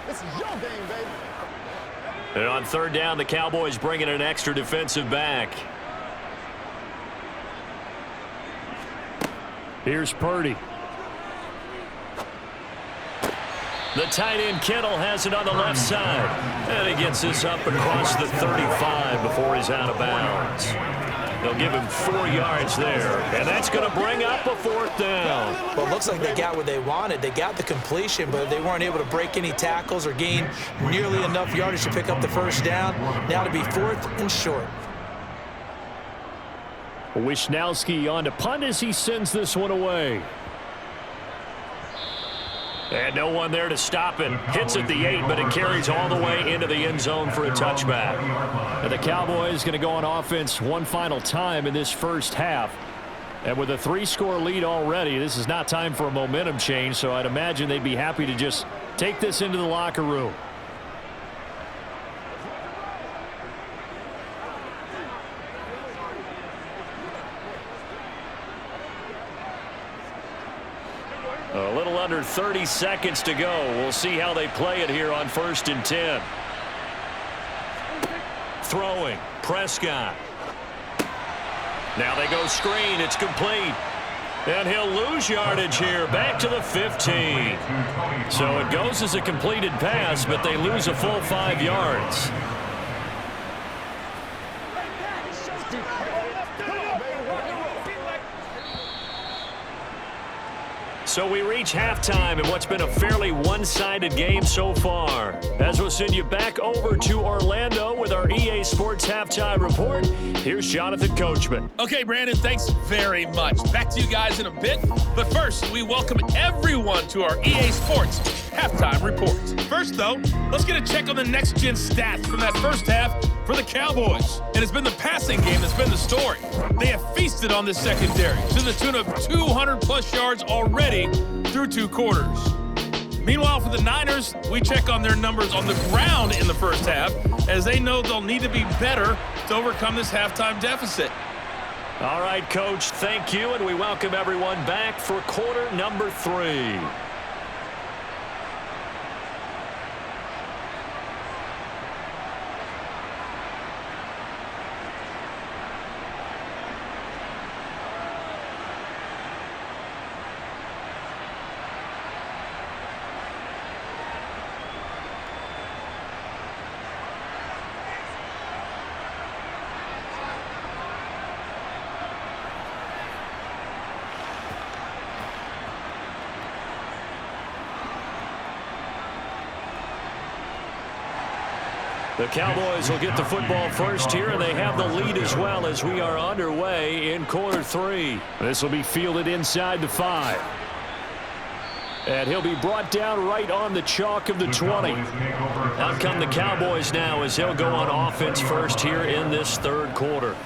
This is your game, baby. And on third down, the Cowboys bring in an extra defensive back. Here's Purdy. The tight end Kittle has it on the left side. And he gets this up across the 35 before he's out of bounds. They'll give him 4 yards there. And that's going to bring up a 4th down. Well, it looks like they got what they wanted. They got the completion, but they weren't able to break any tackles or gain nearly enough yardage to pick up the first down. Now to be 4th and short. Wishnowski on to punt as he sends this one away. And no one there to stop it. Hits at the 8, but it carries all the way into the end zone for a touchback. And the Cowboys going to go on offense one final time in this first half. And with a 3-score lead already, this is not time for a momentum change, so I'd imagine they'd be happy to just take this into the locker room. A little under 30 seconds to go. We'll see how they play it here on 1st and 10. Throwing. Prescott. Now they go screen. It's complete. And he'll lose yardage here. Back to the 15. So it goes as a completed pass, but they lose a full 5 yards. So we reach halftime in what's been a fairly one-sided game so far. As we'll send you back over to Orlando with our EA Sports Halftime Report, here's Jonathan Coachman. Okay, Brandon, thanks very much. Back to you guys in a bit. But first, we welcome everyone to our EA Sports Halftime Report. First, though, let's get a check on the next-gen stats from that first half for the Cowboys. And it's been the passing game that's been the story. They have feasted on this secondary to the tune of 200-plus yards already through 2 quarters. Meanwhile, for the Niners, we check on their numbers on the ground in the first half, as they know they'll need to be better to overcome this halftime deficit. All right, Coach, thank you, and we welcome everyone back for quarter number 3. The Cowboys will get the football first here, and they have the lead as well as we are underway in quarter 3. This will be fielded inside the 5. And he'll be brought down right on the chalk of the 20. Out come the Cowboys now as they'll go on offense first here in this 3rd quarter.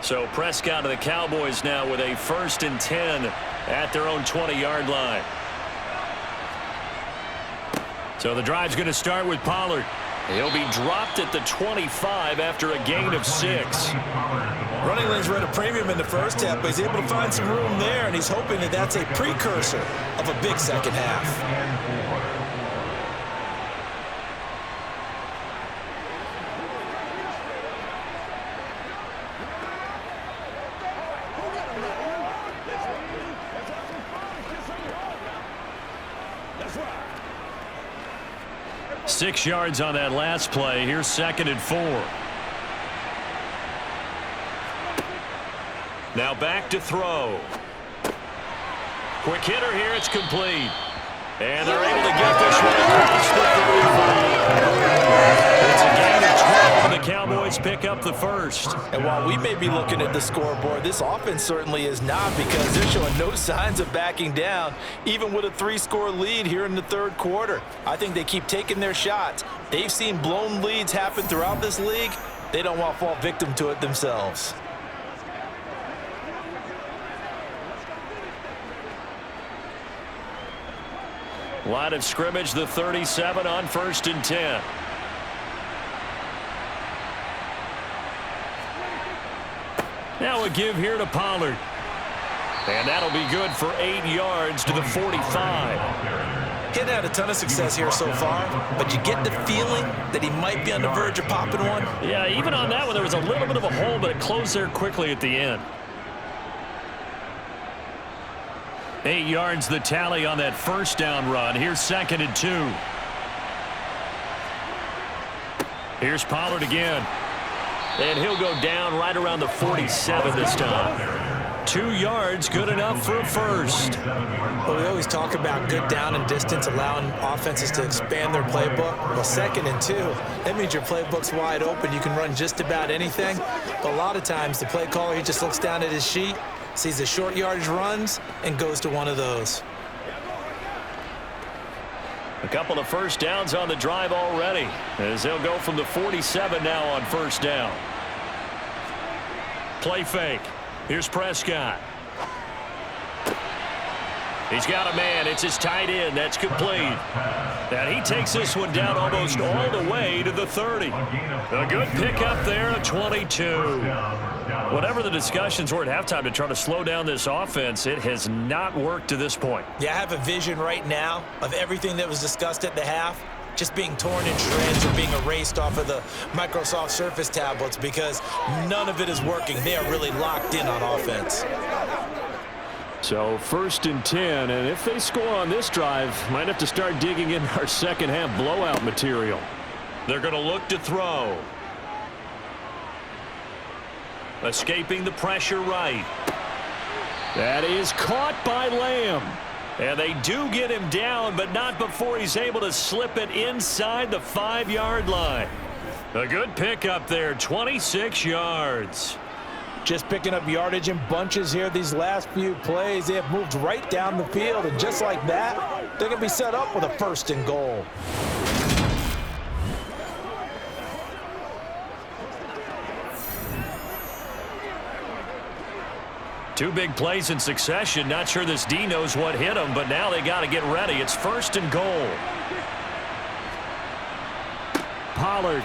So Prescott of the Cowboys now with a 1st and 10 at their own 20-yard line. So the drive's going to start with Pollard. He'll be dropped at the 25 after a gain of 6. Running lanes were at a premium in the first half, but he's able to find some room there, and he's hoping that that's a precursor of a big second half. 6 yards on that last play. Here's 2nd and 4. Now back to throw. Quick hitter here. It's complete. And they're able to get this one across the 35. It's a gain of 12, and the Cowboys pick up the first. And while we may be looking at the scoreboard, this offense certainly is not, because they're showing no signs of backing down, even with a 3-score lead here in the 3rd quarter. I think they keep taking their shots. They've seen blown leads happen throughout this league. They don't want to fall victim to it themselves. Line of scrimmage, the 37 on 1st and 10. Now a give here to Pollard. And that'll be good for 8 yards to the 45. Getting had a ton of success here so far, but you get the feeling that he might be on the verge of popping one. Yeah, even on that one, there was a little bit of a hole, but it closed there quickly at the end. 8 yards the tally on that first down run. Here's 2nd and 2. Here's Pollard again. And he'll go down right around the 47 this time. 2 yards, good enough for a first. Well, we always talk about good down and distance, allowing offenses to expand their playbook. Well, 2nd and 2, that means your playbook's wide open. You can run just about anything. But a lot of times, the play caller, he just looks down at his sheet, sees the short yardage runs, and goes to one of those. A couple of first downs on the drive already, as they'll go from the 47 now on first down. Play fake. Here's Prescott. He's got a man. It's his tight end. That's complete. And he takes this one down almost all the way to the 30. A good pickup there at 22. Whatever the discussions were at halftime to try to slow down this offense, it has not worked to this point. Yeah, I have a vision right now of everything that was discussed at the half just being torn in shreds or being erased off of the Microsoft Surface tablets because none of it is working. They are really locked in on offense. So 1st and 10, and if they score on this drive, might have to start digging in our second half blowout material. They're going to look to throw. Escaping the pressure right. That is caught by Lamb. And they do get him down, but not before he's able to slip it inside the 5-yard line. A good pickup there, 26 yards. Just picking up yardage in bunches here these last few plays. They have moved right down the field, and just like that, they're going to be set up with a 1st and goal. Two big plays in succession. Not sure this D knows what hit him, but now they got to get ready. It's 1st and goal. Pollard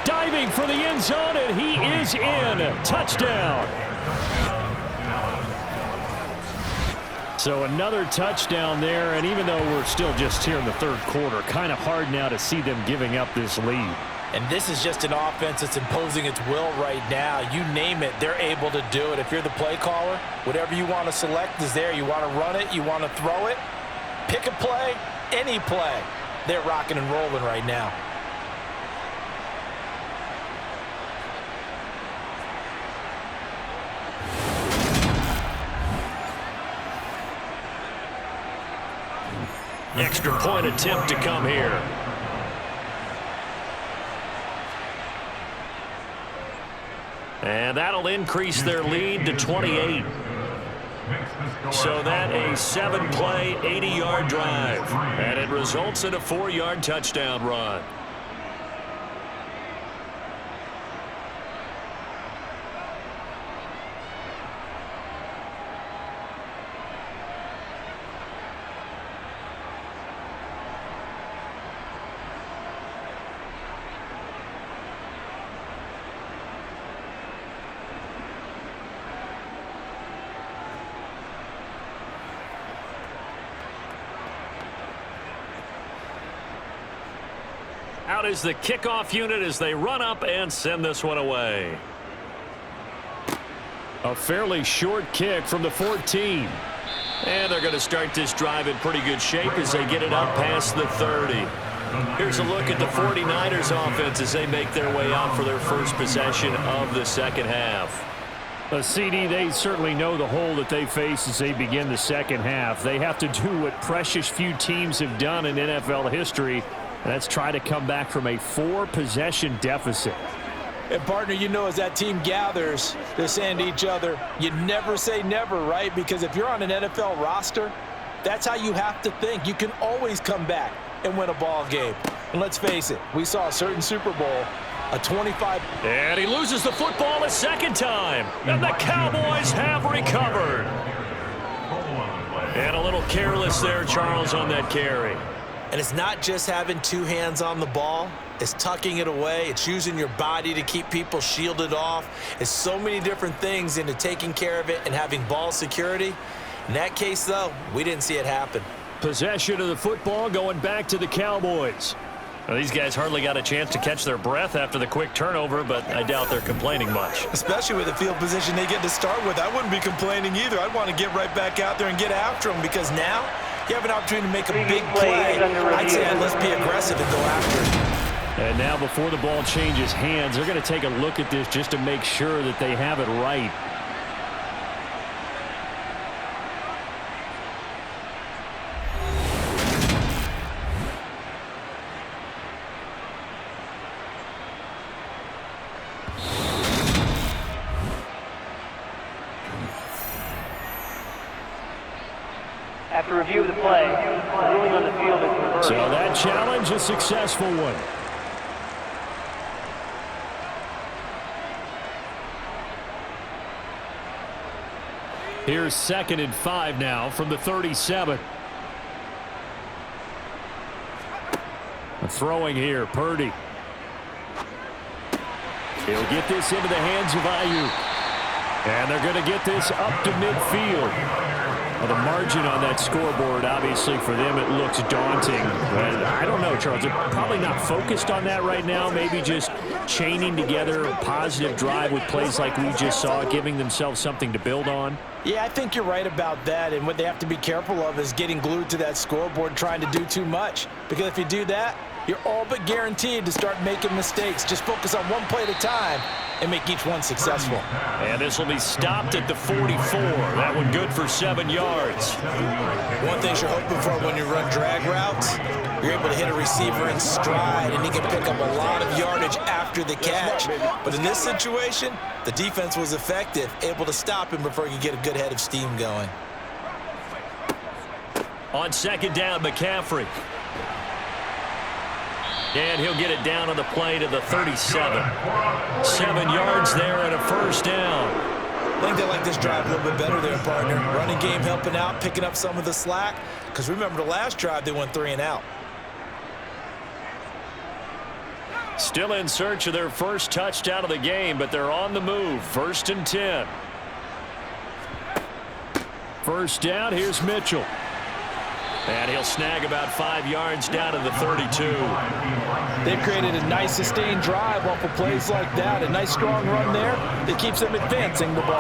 diving for the end zone, and he is in. Touchdown. So another touchdown there, and even though we're still just here in the 3rd quarter, kind of hard now to see them giving up this lead. And this is just an offense that's imposing its will right now. You name it, they're able to do it. If you're the play caller, whatever you want to select is there. You want to run it, you want to throw it, pick a play, any play. They're rocking and rolling right now. Extra point attempt to come here. And that'll increase their lead to 28. So that a 7-play, 80-yard drive. And it results in a 4-yard touchdown run. Out is the kickoff unit as they run up and send this one away. A fairly short kick from the 14. And they're going to start this drive in pretty good shape as they get it up past the 30. Here's a look at the 49ers offense as they make their way out for their first possession of the second half. CD, they certainly know the hole that they face as they begin the second half. They have to do what precious few teams have done in NFL history. That's try to come back from a 4-possession deficit. And, partner, you know, as that team gathers, they're saying to each other, you never say never, right? Because if you're on an NFL roster, that's how you have to think. You can always come back and win a ball game. And let's face it, we saw a certain Super Bowl, a 25. And he loses the football a second time. And the Cowboys have recovered. And a little careless there, Charles, on that carry. And it's not just having two hands on the ball. It's tucking it away. It's using your body to keep people shielded off. It's so many different things into taking care of it and having ball security. In that case, though, we didn't see it happen. Possession of the football going back to the Cowboys. Well, these guys hardly got a chance to catch their breath after the quick turnover, but I doubt they're complaining much. Especially with the field position they get to start with. I wouldn't be complaining either. I'd want to get right back out there and get after them because now you have an opportunity to make a big play. I'd say let's be aggressive and go after it. And now before the ball changes hands, they're going to take a look at this just to make sure that they have it right. After review of the play, the ruling on the field is reversed. So that challenge, a successful one. Here's 2nd and 5 now from the 37. Throwing here, Purdy. He'll get this into the hands of Ayuk. And they're going to get this up to midfield. Well, the margin on that scoreboard, obviously, for them, it looks daunting. And I don't know, Charles. They're probably not focused on that right now. Maybe just chaining together a positive drive with plays like we just saw, giving themselves something to build on. Yeah, I think you're right about that. And what they have to be careful of is getting glued to that scoreboard trying to do too much. Because if you do that, you're all but guaranteed to start making mistakes. Just focus on one play at a time and make each one successful. And this will be stopped at the 44. That one good for 7 yards. One thing you're hoping for when you run drag routes, you're able to hit a receiver in stride, and he can pick up a lot of yardage after the catch. But in this situation, the defense was effective, able to stop him before he could get a good head of steam going. On 2nd down, McCaffrey. And he'll get it down on the play to the 37. 7 yards there and a 1st down. I think they like this drive a little bit better there, partner. Running game helping out, picking up some of the slack. Because remember the last drive, they went 3 and out. Still in search of their first touchdown of the game, but they're on the move. 1st and 10. 1st down, here's Mitchell. And he'll snag about 5 yards down to the 32. They've created a nice sustained drive off of plays like that. A nice strong run there that keeps them advancing the ball.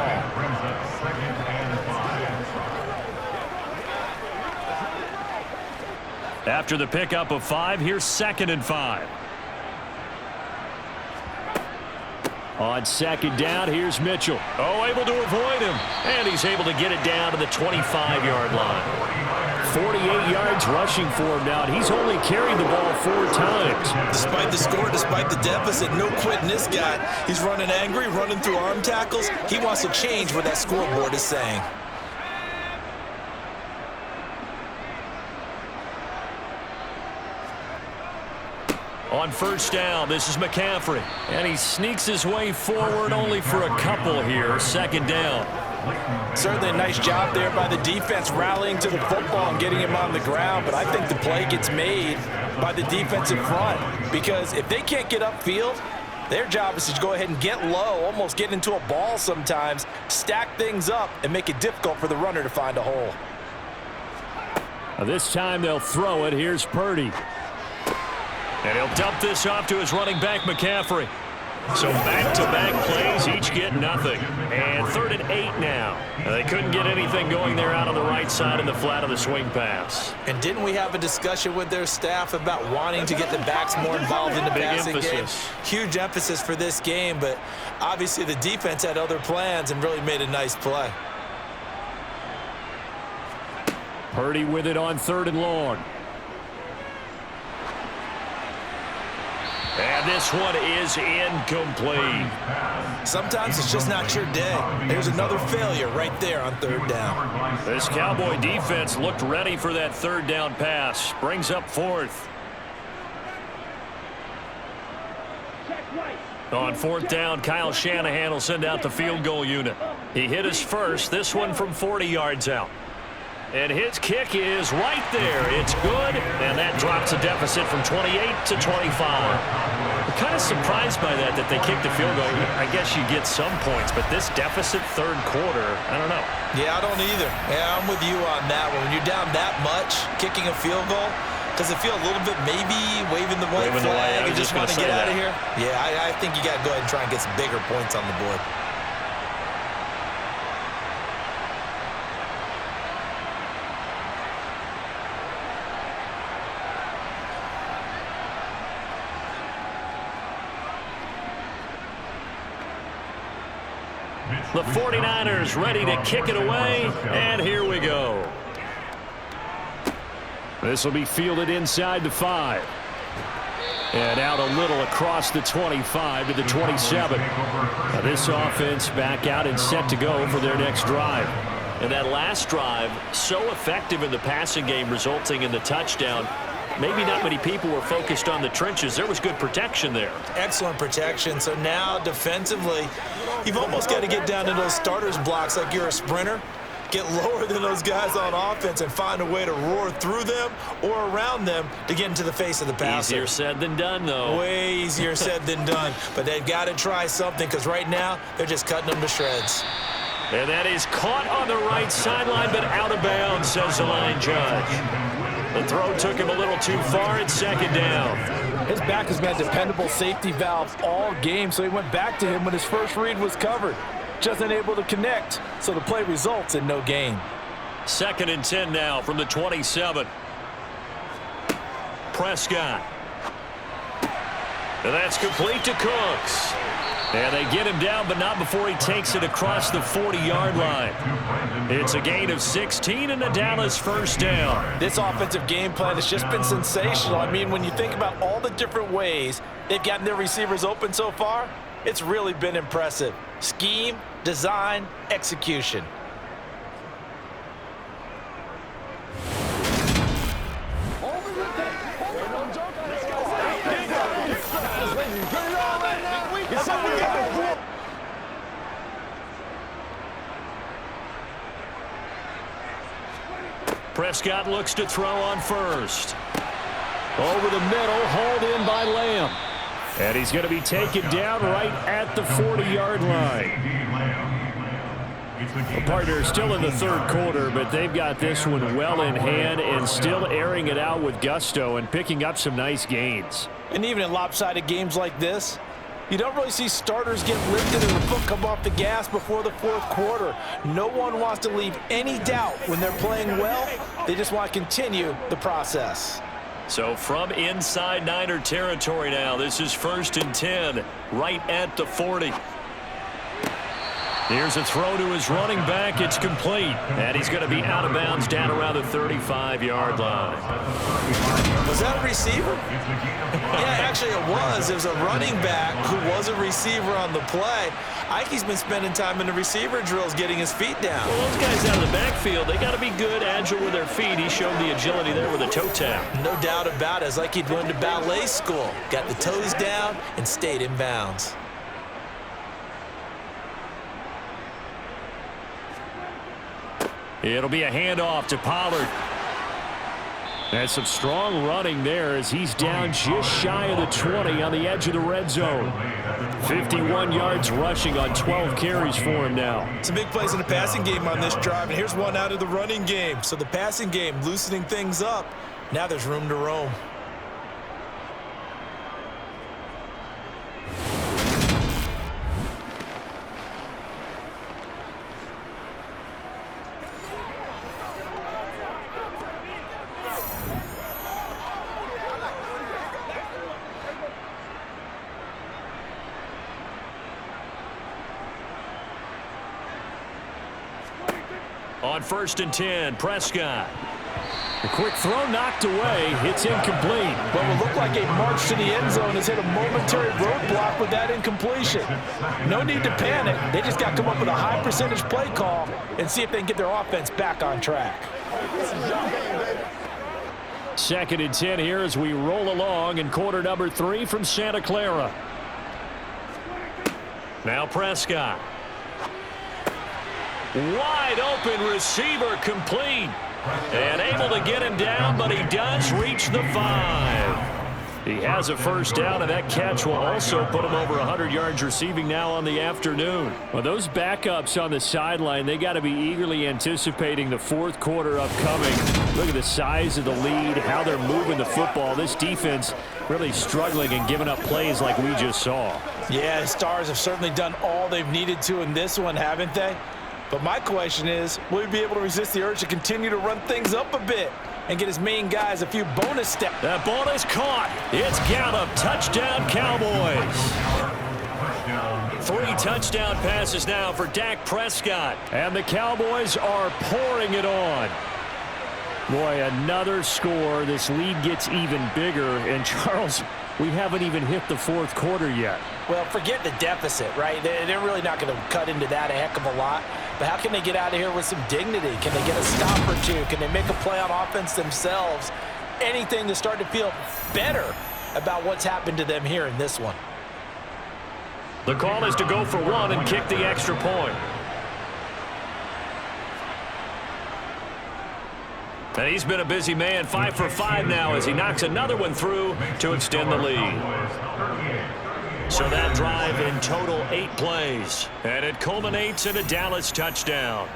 After the pickup of 5, here's 2nd and 5. On 2nd down, here's Mitchell. Oh, able to avoid him. And he's able to get it down to the 25-yard line. 48 yards rushing for him now, and he's only carried the ball 4 times. Despite the score, despite the deficit, no quitting this guy. He's running angry, running through arm tackles. He wants to change what that scoreboard is saying. On 1st down, this is McCaffrey. And he sneaks his way forward only for a couple here. 2nd down. Certainly a nice job there by the defense rallying to the football and getting him on the ground, but I think the play gets made by the defensive front because if they can't get upfield, their job is to go ahead and get low, almost get into a ball sometimes, stack things up, and make it difficult for the runner to find a hole. Now this time they'll throw it. Here's Purdy. And he'll dump this off to his running back, McCaffrey. So back-to-back plays, each get nothing. And 3rd and 8 now. They couldn't get anything going there out on the right side in the flat of the swing pass. And didn't we have a discussion with their staff about wanting to get the backs more involved in the passing game? Huge emphasis for this game, but obviously the defense had other plans and really made a nice play. Purdy with it on 3rd and long. And this one is incomplete. Sometimes it's just not your day. There's another failure right there on 3rd down. This Cowboy defense looked ready for that 3rd down pass. Brings up 4th. On 4th down, Kyle Shanahan will send out the field goal unit. He hit his first, this one from 40 yards out. And his kick is right there. It's good, and that drops a deficit from 28 to 25. I'm kind of surprised by that they kicked the field goal. I guess you get some points, but this deficit third quarter, I don't know. Yeah, I don't either. Yeah, I'm with you on that one. When you're down that much, kicking a field goal, does it feel a little bit maybe waving the white flag and just want to get out of here? Yeah, I think you got to go ahead and try and get some bigger points on the board. The 49ers ready to kick it away, and here we go. This will be fielded inside the 5. And out a little across the 25 to the 27. Now this offense back out and set to go for their next drive. And that last drive, so effective in the passing game, resulting in the touchdown. Maybe not many people were focused on the trenches. There was good protection there. Excellent protection. So now defensively, you've almost got to get down to those starters blocks like you're a sprinter. Get lower than those guys on offense and find a way to roar through them or around them to get into the face of the passer. Easier said than done, though. Way easier said than done. But they've got to try something because right now they're just cutting them to shreds. And that is caught on the right sideline, but out of bounds, says the line judge. The throw took him a little too far. It's second down. His back has been a dependable safety valve all game, so he went back to him when his first read was covered. Just unable to connect, so the play results in no gain. Second and 10 now from the 27. Prescott. And that's complete to Cooks. And they get him down, but not before he takes it across the 40-yard line. It's a gain of 16 and a Dallas first down. This offensive game plan has just been sensational. I mean, when you think about all the different ways they've gotten their receivers open so far, it's really been impressive. Scheme, design, execution. Prescott looks to throw on first. Over the middle, hauled in by Lamb. And he's going to be taken down right at the 40-yard line. The partner still in the third quarter, but they've got this one well in hand and still airing it out with gusto and picking up some nice gains. And even in lopsided games like this, you don't really see starters get lifted and the foot come off the gas before the fourth quarter. No one wants to leave any doubt when they're playing well. They just want to continue the process. So from inside Niner territory now, this is first and 10, right at the 40. Here's a throw to his running back. It's complete. And he's going to be out of bounds down around the 35-yard line. Was that a receiver? Yeah, actually it was. It was a running back who was a receiver on the play. Ikey's been spending time in the receiver drills getting his feet down. Well, those guys out of the backfield, they got to be good, agile with their feet. He showed the agility there with a toe tap. No doubt about it. It's like he'd gone to ballet school. Got the toes down and stayed in bounds. It'll be a handoff to Pollard. That's some strong running there as he's down just shy of the 20 on the edge of the red zone. 51 yards rushing on 12 carries for him now. Some big plays in the passing game on this drive, and here's one out of the running game. So the passing game loosening things up. Now there's room to roam. On first and 10, Prescott. A quick throw knocked away. It's incomplete. What will look like a march to the end zone has hit a momentary roadblock with that incompletion. No need to panic. They just got to come up with a high percentage play call and see if they can get their offense back on track. Second and 10 here as we roll along in quarter number 3 from Santa Clara. Wide open receiver complete. And able to get him down, but he does reach the 5. He has a first down, and that catch will also put him over 100 yards receiving now on the afternoon. Well, those backups on the sideline, they got to be eagerly anticipating the fourth quarter upcoming. Look at the size of the lead, how they're moving the football. This defense really struggling and giving up plays like we just saw. Yeah, the Stars have certainly done all they've needed to in this one, haven't they? But my question is, will he be able to resist the urge to continue to run things up a bit and get his main guys a few bonus steps? That ball is caught. It's Gallup. Touchdown, Cowboys. 3 touchdown passes now for Dak Prescott. And the Cowboys are pouring it on. Boy, another score. This lead gets even bigger. And, Charles, we haven't even hit the fourth quarter yet. Well, forget the deficit, right? They're really not going to cut into that a heck of a lot. But how can they get out of here with some dignity? Can they get a stop or two? Can they make a play on offense themselves? Anything to start to feel better about what's happened to them here in this one. The call is to go for 1 and kick the extra point. And he's been a busy man, 5 for 5 now as he knocks another one through to extend the lead. So that drive in total 8 plays. And it culminates in a Dallas touchdown.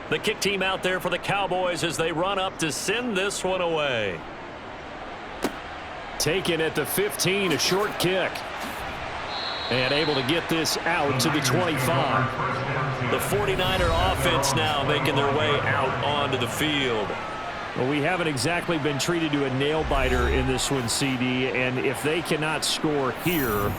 The kick team out there for the Cowboys as they run up to send this one away. Taken at the 15, a short kick. And able to get this out to the 25. The 49er offense now making their way out onto the field. Well, we haven't exactly been treated to a nail-biter in this one, CD. And if they cannot score here,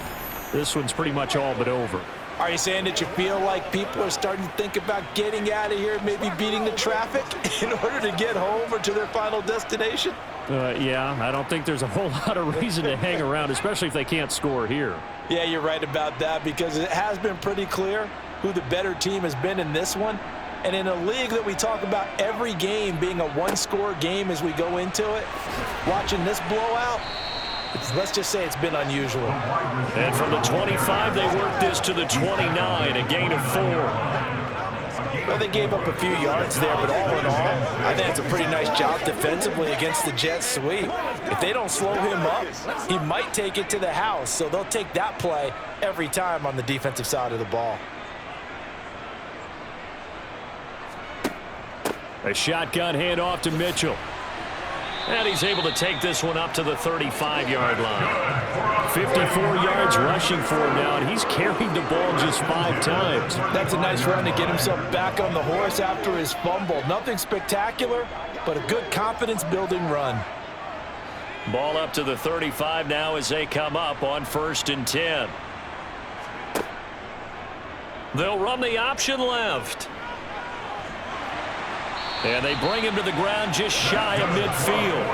this one's pretty much all but over. Are you saying that you feel like people are starting to think about getting out of here, maybe beating the traffic in order to get home or to their final destination? Yeah, I don't think there's a whole lot of reason to hang around, especially if they can't score here. Yeah, you're right about that because it has been pretty clear who the better team has been in this one. And in a league that we talk about every game being a one-score game as we go into it, watching this blowout, let's just say it's been unusual. And from the 25, they work this to the 29, a gain of 4. Well, they gave up a few yards there, but all in all, I think it's a pretty nice job defensively against the Jets sweep. If they don't slow him up, he might take it to the house, so they'll take that play every time on the defensive side of the ball. A shotgun handoff to Mitchell. And he's able to take this one up to the 35-yard line. 54 yards rushing for him now, and he's carried the ball just 5 times. That's a nice run to get himself back on the horse after his fumble. Nothing spectacular, but a good confidence-building run. Ball up to the 35 now as they come up on 1st and 10. They'll run the option left. And they bring him to the ground just shy of midfield.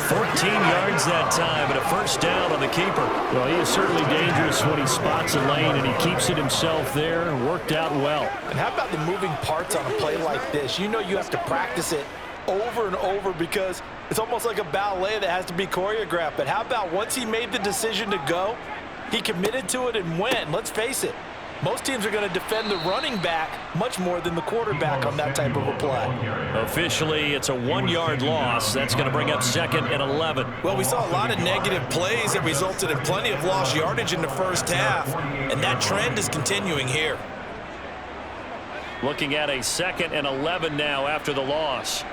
14 yards that time and a first down on the keeper. Well, he is certainly dangerous when he spots a lane, and he keeps it himself there. Worked out well. And how about the moving parts on a play like this? You know you have to practice it over and over because it's almost like a ballet that has to be choreographed. But how about once he made the decision to go, he committed to it and went. Let's face it. Most teams are going to defend the running back much more than the quarterback on that type of a play. Officially, it's a 1-yard loss. That's going to bring up 2nd and 11. Well, we saw a lot of negative plays that resulted in plenty of lost yardage in the first half, and that trend is continuing here. Looking at a 2nd and 11 now after the loss.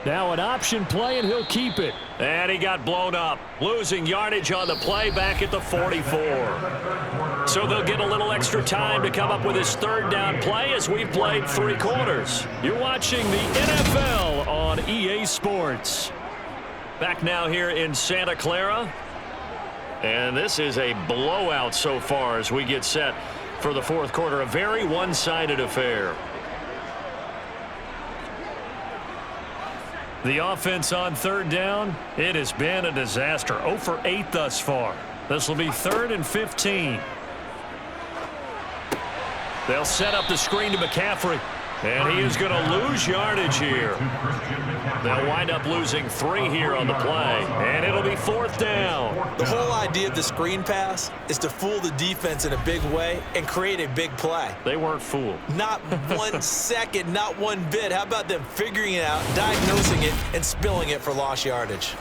Now an option play, and he'll keep it. And he got blown up. Losing yardage on the play back at the 44. So they'll get a little extra time to come up with his 3rd down play as we've played 3 quarters. You're watching the NFL on EA Sports. Back now here in Santa Clara. And this is a blowout so far as we get set for the fourth quarter. A very one-sided affair. The offense on third down, it has been a disaster. 0 for 8 thus far. This will be 3rd and 15. They'll set up the screen to McCaffrey. And he is going to lose yardage here. They'll wind up losing 3 here on the play. And it'll be 4th down. The whole idea of the screen pass is to fool the defense in a big way and create a big play. They weren't fooled. Not 1 second, not 1 bit. How about them figuring it out, diagnosing it, and spilling it for lost yardage?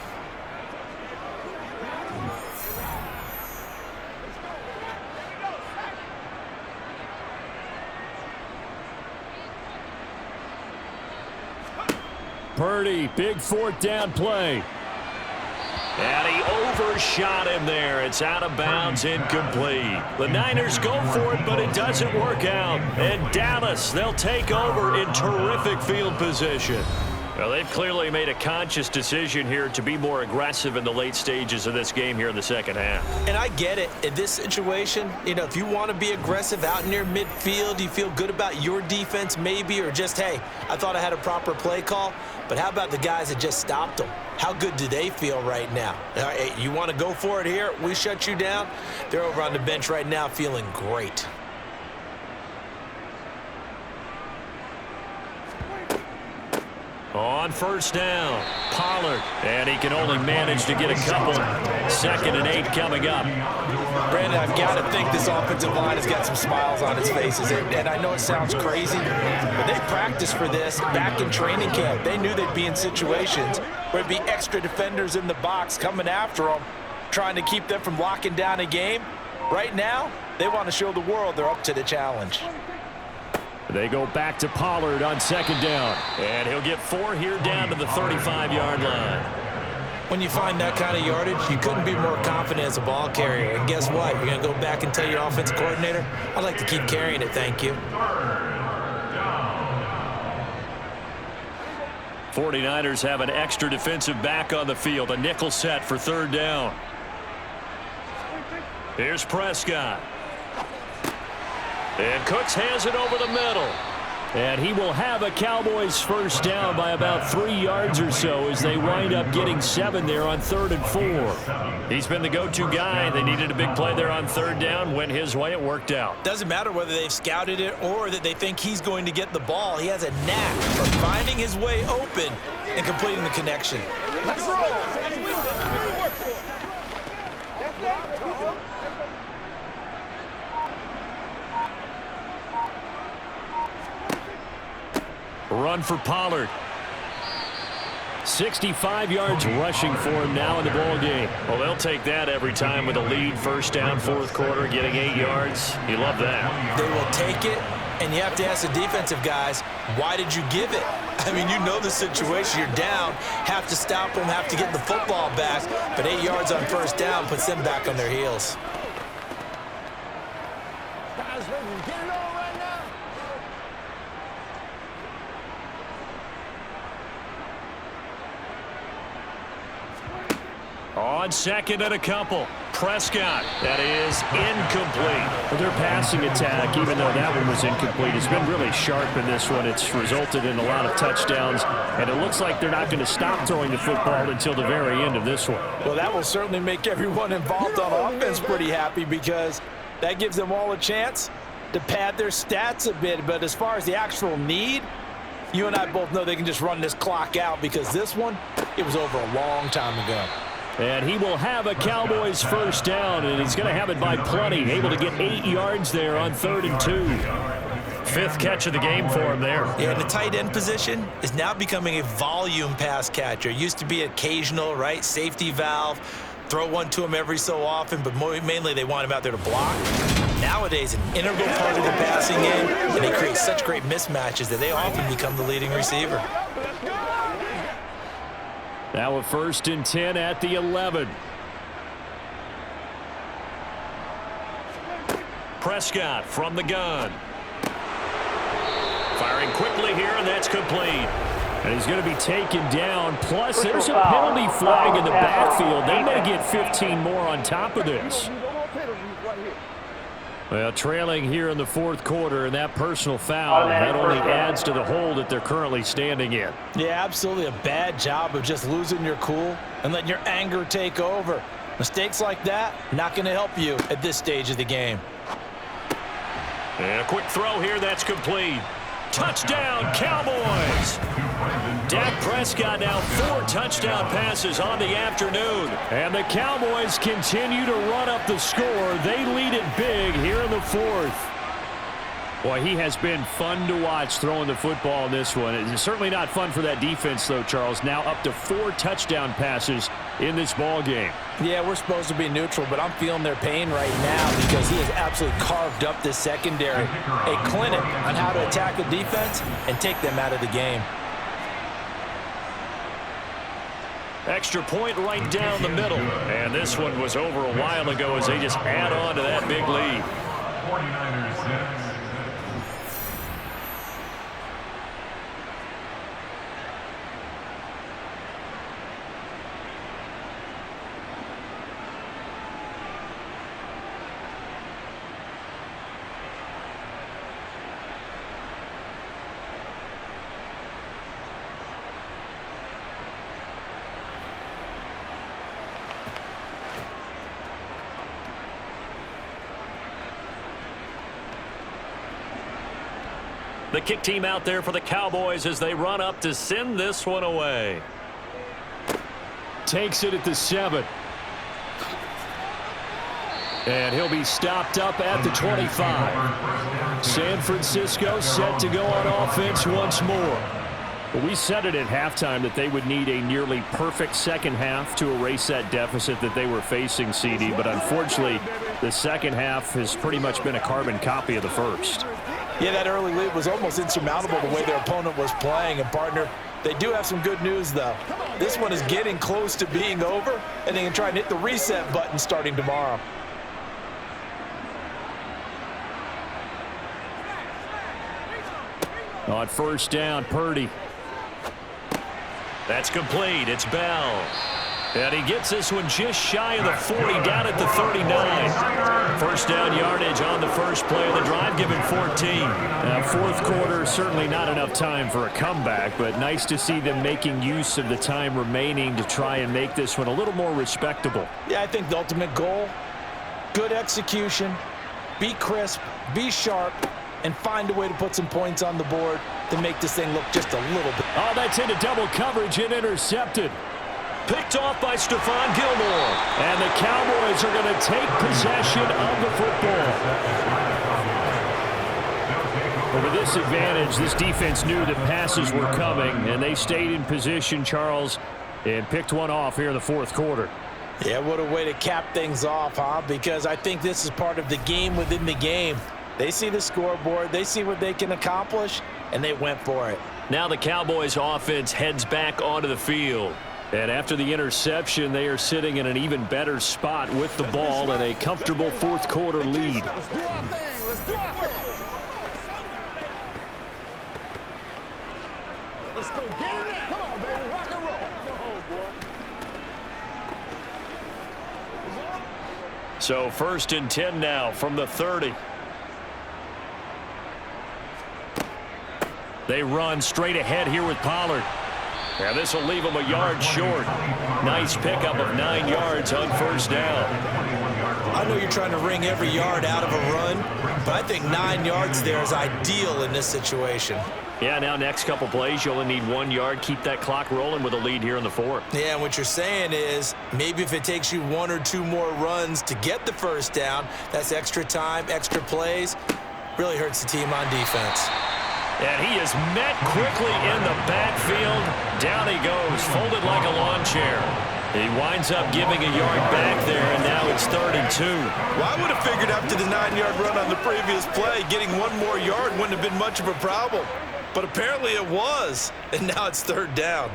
Purdy, big 4th down play. And he overshot him there. It's out of bounds, incomplete. The Niners go for it, but it doesn't work out. And Dallas, they'll take over in terrific field position. Well, they've clearly made a conscious decision here to be more aggressive in the late stages of this game here in the second half. And I get it. In this situation, if you want to be aggressive out near midfield, you feel good about your defense maybe, or just, hey, I thought I had a proper play call. But how about the guys that just stopped them? How good do they feel right now? Hey, you want to go for it here? We shut you down? They're over on the bench right now feeling great. On first down, Pollard, and he can only manage to get a couple. 2nd and 8 coming up. Brandon, I've got to think this offensive line has got some smiles on its faces. And I know it sounds crazy, but they practiced for this back in training camp. They knew they'd be in situations where it'd be extra defenders in the box coming after them, trying to keep them from locking down a game. Right now, they want to show the world they're up to the challenge. They go back to Pollard on 2nd down. And he'll get 4 here down to the 35-yard line. When you find that kind of yardage, you couldn't be more confident as a ball carrier. And guess what? You're going to go back and tell your offensive coordinator, I'd like to keep carrying it, thank you. 49ers have an extra defensive back on the field. A nickel set for 3rd down. Here's Prescott. And Cooks has it over the middle. And he will have a Cowboys first down by about 3 yards or so as they wind up getting 7 there on 3rd and 4. He's been the go-to guy. They needed a big play there on 3rd down. Went his way. It worked out. Doesn't matter whether they've scouted it or that they think he's going to get the ball. He has a knack for finding his way open and completing the connection. Let's roll. Run for Pollard. 65 yards rushing for him now in the ball game. Well, they'll take that every time with a lead. 1st down, 4th quarter, getting 8 yards. You love that. They will take it, and you have to ask the defensive guys, why did you give it? I mean, you know the situation. You're down, have to stop them, have to get the football back, but 8 yards on 1st down puts them back on their heels. On 2nd and a couple. Prescott. That is incomplete. Their passing attack, even though that one was incomplete, has been really sharp in this one. It's resulted in a lot of touchdowns, and it looks like they're not going to stop throwing the football until the very end of this one. Well, that will certainly make everyone involved on offense pretty happy because that gives them all a chance to pad their stats a bit. But as far as the actual need, you and I both know they can just run this clock out because this one, it was over a long time ago. And he will have a Cowboys first down, and he's going to have it by plenty. Able to get 8 yards there on 3rd and 2. 5th catch of the game for him there. Yeah, and the tight end position is now becoming a volume pass catcher. Used to be occasional, right? Safety valve. Throw one to him every so often, but mainly they want him out there to block. Nowadays, an integral part of the passing game, and they create such great mismatches that they often become the leading receiver. Now a 1st and 10 at the 11. Prescott from the gun. Firing quickly here, and that's complete. And he's going to be taken down. Plus, there's a penalty flag in the backfield. They may get 15 more on top of this. Well, trailing here in the fourth quarter, and that personal foul, that only adds to the hole that they're currently standing in. Yeah, absolutely a bad job of just losing your cool and letting your anger take over. Mistakes like that, not going to help you at this stage of the game. And a quick throw here, that's complete. Touchdown, Cowboys! Dak Prescott now 4 touchdown passes on the afternoon. And the Cowboys continue to run up the score. They lead it big here in the fourth. Boy, he has been fun to watch throwing the football in this one. It's certainly not fun for that defense, though, Charles. Now up to 4 touchdown passes in this ball game. Yeah, we're supposed to be neutral, but I'm feeling their pain right now because he has absolutely carved up this secondary. A clinic on how to attack the defense and take them out of the game. Extra point right down the middle. And this one was over a while ago as they just add on to that big lead. 49ers. The kick team out there for the Cowboys as they run up to send this one away. Takes it at the 7. And he'll be stopped up at the 25. San Francisco set to go on offense once more. Well, we said it at halftime that they would need a nearly perfect second half to erase that deficit that they were facing, CD. But unfortunately, the second half has pretty much been a carbon copy of the first. Yeah, that early lead was almost insurmountable the way their opponent was playing. And, partner, they do have some good news, though. This one is getting close to being over, and they can try and hit the reset button starting tomorrow. On first down, Purdy. That's complete. It's Bell. And he gets this one just shy of the 40, down at the 39. First down yardage on the first play of the drive, given 14. Fourth quarter, certainly not enough time for a comeback, but nice to see them making use of the time remaining to try and make this one a little more respectable. Yeah, I think the ultimate goal, good execution, be crisp, be sharp, and find a way to put some points on the board to make this thing look just a little bit. Oh, that's into double coverage and intercepted. Picked off by Stephon Gilmore. And the Cowboys are going to take possession of the football. But with this advantage, this defense knew that passes were coming, and they stayed in position, Charles, and picked one off here in the fourth quarter. Yeah, what a way to cap things off, huh? Because I think this is part of the game within the game. They see the scoreboard, they see what they can accomplish, and they went for it. Now the Cowboys offense heads back onto the field. And after the interception, they are sitting in an even better spot with the ball and a comfortable fourth quarter lead. Let's go get it. Come on, baby. Rock and roll. So 1st and 10 now from the 30. They run straight ahead here with Pollard. And this will leave him a yard short. Nice pickup of 9 yards on first down. I know you're trying to wring every yard out of a run, but I think 9 yards there is ideal in this situation. Yeah, now next couple plays, you only need 1 yard. Keep that clock rolling with a lead here in the fourth. Yeah, and what you're saying is maybe if it takes you 1 or 2 more runs to get the first down, that's extra time, extra plays, really hurts the team on defense. And he is met quickly in the backfield. Down he goes, folded like a lawn chair. He winds up giving a yard back there, and now it's 3rd and 2. Well, I would have figured after the 9-yard run on the previous play, getting 1 more yard wouldn't have been much of a problem. But apparently it was, and now it's 3rd down.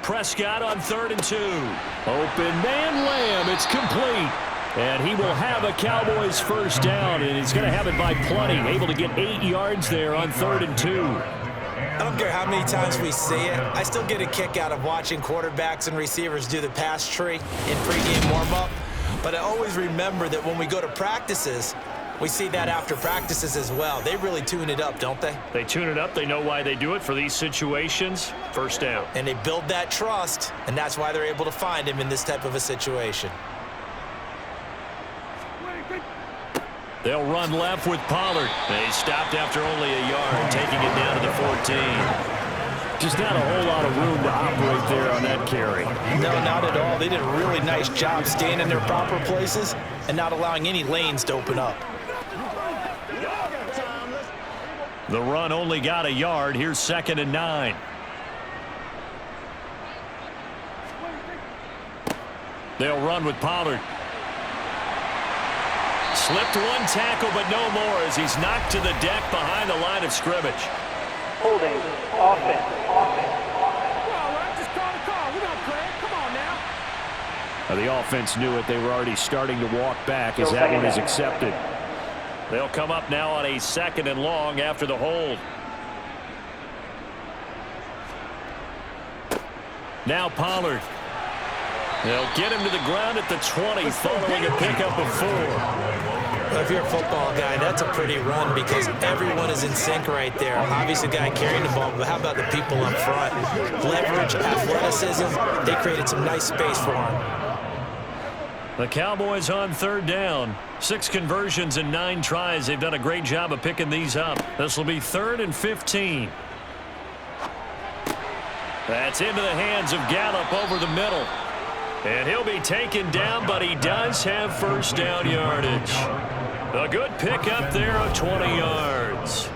Prescott on 3rd and 2. Open man Lamb, it's complete. And he will have a Cowboys first down, and he's going to have it by plenty. Able to get 8 yards there on 3rd and 2. I don't care how many times we see it. I still get a kick out of watching quarterbacks and receivers do the pass tree in pregame warm-up. But I always remember that when we go to practices, we see that after practices as well. They really tune it up, don't they? They tune it up. They know why they do it for these situations. First down. And they build that trust, and that's why they're able to find him in this type of a situation. They'll run left with Pollard. They stopped after only a yard, taking it down to the 14. Just not a whole lot of room to operate there on that carry. No, not at all. They did a really nice job staying in their proper places and not allowing any lanes to open up. The run only got a yard. Here's 2nd and 9. They'll run with Pollard. Slipped one tackle, but no more as he's knocked to the deck behind the line of scrimmage. Holding. Offense. The offense knew it. They were already starting to walk back as that one is accepted. They'll come up now on a 2nd and long after the hold. Now Pollard. They'll get him to the ground at the 20 following a pickup of 4. Well, if you're a football guy, that's a pretty run because everyone is in sync right there. Obviously, the guy carrying the ball, but how about the people up front? Leverage, athleticism, they created some nice space for him. The Cowboys on 3rd down. 6 conversions and 9 tries. They've done a great job of picking these up. This will be 3rd and 15. That's into the hands of Gallup over the middle. And he'll be taken down, but he does have first down yardage. A good pickup there of 20 yards.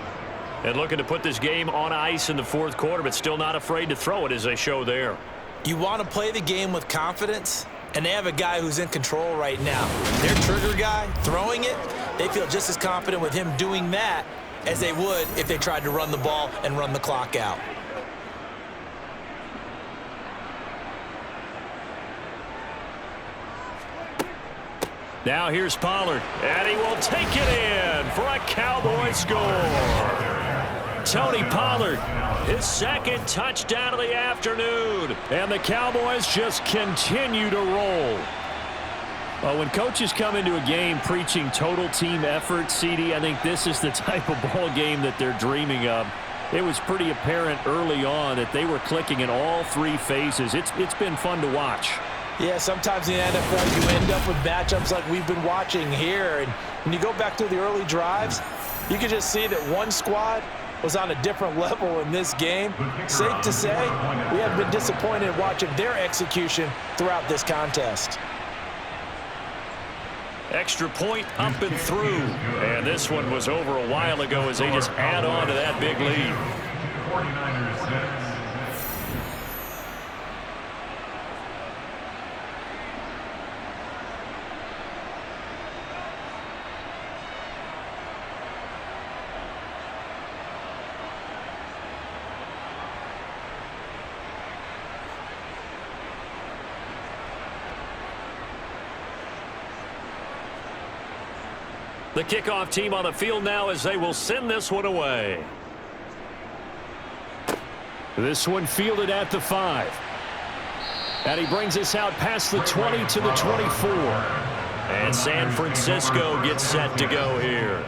And looking to put this game on ice in the 4th quarter, but still not afraid to throw it as they show there. You want to play the game with confidence, and they have a guy who's in control right now. Their trigger guy, throwing it, they feel just as confident with him doing that as they would if they tried to run the ball and run the clock out. Now here's Pollard, and he will take it in for a Cowboy score. Tony Pollard, his 2nd touchdown of the afternoon, and the Cowboys just continue to roll. Well, when coaches come into a game preaching total team effort, CD, I think this is the type of ball game that they're dreaming of. It was pretty apparent early on that they were clicking in all 3 phases. It's been fun to watch. Yeah, sometimes in the NFL you end up with matchups like we've been watching here. And when you go back to the early drives, you can just see that one squad was on a different level in this game. Safe to say, we have been disappointed watching their execution throughout this contest. Extra point up and through. And this one was over a while ago as they just add on to that big lead. 49ers. The kickoff team on the field now as they will send this one away. This one fielded at the 5. And he brings us out past the 20 to the 24. And San Francisco gets set to go here.